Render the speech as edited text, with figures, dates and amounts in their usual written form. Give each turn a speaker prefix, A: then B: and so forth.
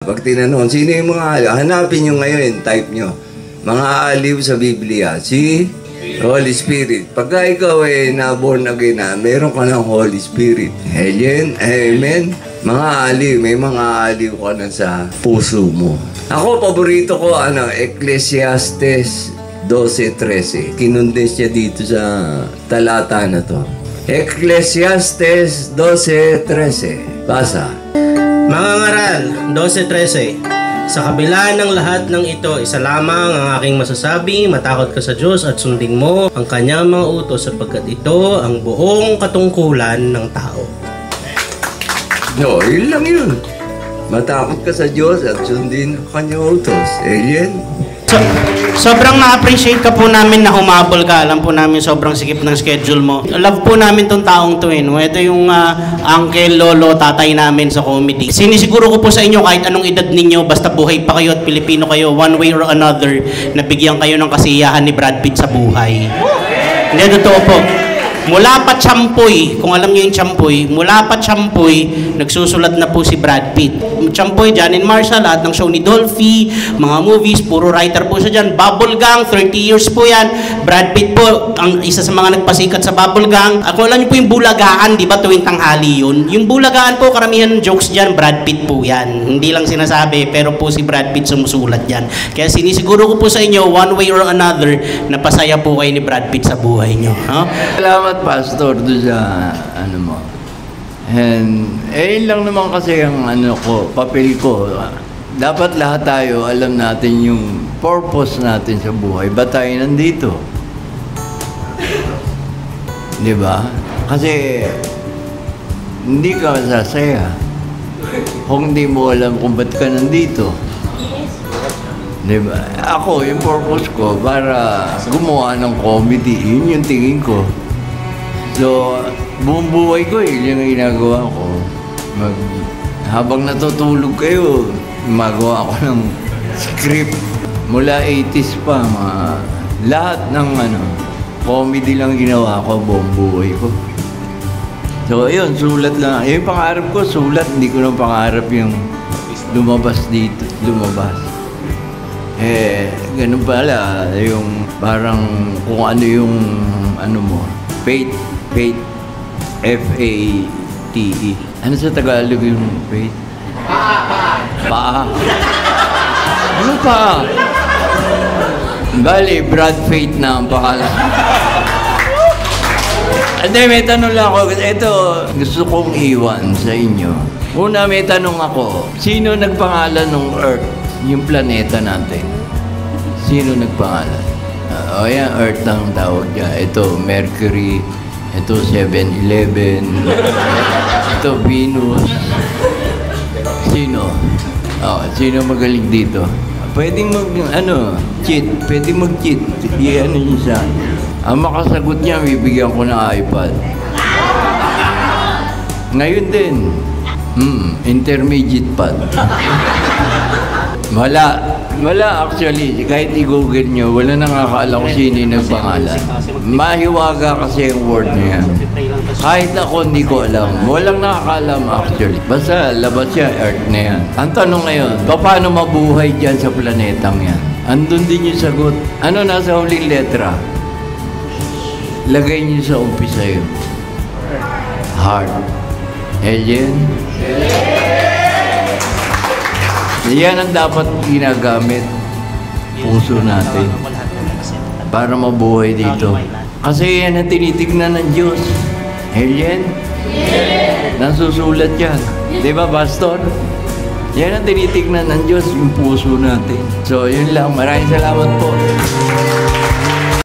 A: pag tinanong, sino yung mga aliw? Hanapin nyo ngayon, type nyo. Mga aliw sa Biblia, si Holy Spirit. Pagka ikaw na-born again na, meron ka ng Holy Spirit. Amen? Mga aliw, may mga aliw ka na sa puso mo. Ako, paborito ko, Ecclesiastes 12:13. Kinundes niya dito sa talata na to. Ecclesiastes 12:13. Basa.
B: Mga ngaral, 12:13. Sa kabila ng lahat ng ito, isa lamang ang aking masasabi, matakot ka sa Diyos at sundin mo ang kanyang mga utos sapagkat ito ang buong katungkulan ng tao.
A: No, yun lang yun. Matakot ka sa Diyos at sundin ang kanyang utos. Amen?
C: Sobrang na-appreciate ka po namin na humabol ka. Alam po namin sobrang sikip ng schedule mo. Love po namin tong taong to eh. Ito yung uncle, lolo, tatay namin sa comedy. Sinisiguro ko po sa inyo kahit anong edad ninyo, basta buhay pa kayo at Pilipino kayo, one way or another, nabigyan kayo ng kasiyahan ni Brad Pitt sa buhay. Hindi, totoo po. Mula pa Champoy, kung alam niyo yung Champoy, mula pa Champoy, nagsusulat na po si Brad Pitt. Champoy, John and Marshall, lahat ng show ni Dolphy, mga movies, puro writer po siya dyan. Bubble Gang, 30 years po yan. Brad Pitt po, ang isa sa mga nagpasikat sa Bubble Gang. Kung alam niyo po yung bulagaan, di ba, tuwing tanghali yun? Yung bulagaan po, karamihan ng jokes dyan, Brad Pitt po yan. Hindi lang sinasabi, pero po si Brad Pitt sumusulat yan. Kaya sinisiguro ko po sa inyo, one way or another, napasaya po kayo ni Brad Pitt sa buhay nyo. No?
D: Salamat, Pastor, doon sa mo. And yun lang naman kasi ang papel ko. Dapat lahat tayo alam natin yung purpose natin sa buhay. Ba't tayo nandito? Di ba? Kasi hindi ka masasaya kung hindi mo alam kung ba't ka nandito. Di ba? Ako, yung purpose ko para gumawa ng comedy, yun yung tingin ko. So, buong buhay ko, yun yung ginagawa ko. Habang natutulog kayo, gumagawa ako ng script. Mula 80s pa, lahat ng comedy lang ginawa ko buong buhay ko. So, yun, sulat lang. Yung pangarap ko, sulat. Hindi ko nang pangarap yung lumabas dito, lumabas. Ganun pala, yung parang kung ano yung, mo, faith. Faith. F-A-T-E. Ano sa Tagalog yung faith? Paa. Ano paa? Bali, Brad Faith na ang pangalan. Hindi, may tanong lang ako. Ito, gusto kong iwan sa inyo. Una, may tanong ako. Sino nagpangalan ng Earth? Yung planeta natin. Sino nagpangalan? Yan, Earth ang tawag niya. Ito, Mercury. Ito, 7-Eleven. Ito, Venus. Sino? Sino magaling dito? Pwedeng cheat. Pwedeng mag-cheat. Iyan niyo siya. Ang makasagot niya, bibigyan ko ng iPad. Ngayon din, intermediate pad. Wala actually. Kahit i-google nyo, wala nakakaalam kung sino yung nagpangalan. Mahiwaga kasi yung word niya. Kahit ako hindi ko alam. Walang nakakaalam actually. Basta labas siya, Earth na yan. Ang tanong ngayon, paano mabuhay dyan sa planetang yan? Andun din yung sagot. Ano nasa huling letra? Lagay niyo sa umpisa yun. Heart. Alien? Yan ang dapat ginagamit, puso natin, para mabuhay dito. Kasi yan ang tinitignan ng Diyos. Alien? Nasusulat yan. Di ba, Pastor? Yan ang tinitignan ng Diyos, yung puso natin. So, yun lang. Maraming salamat po.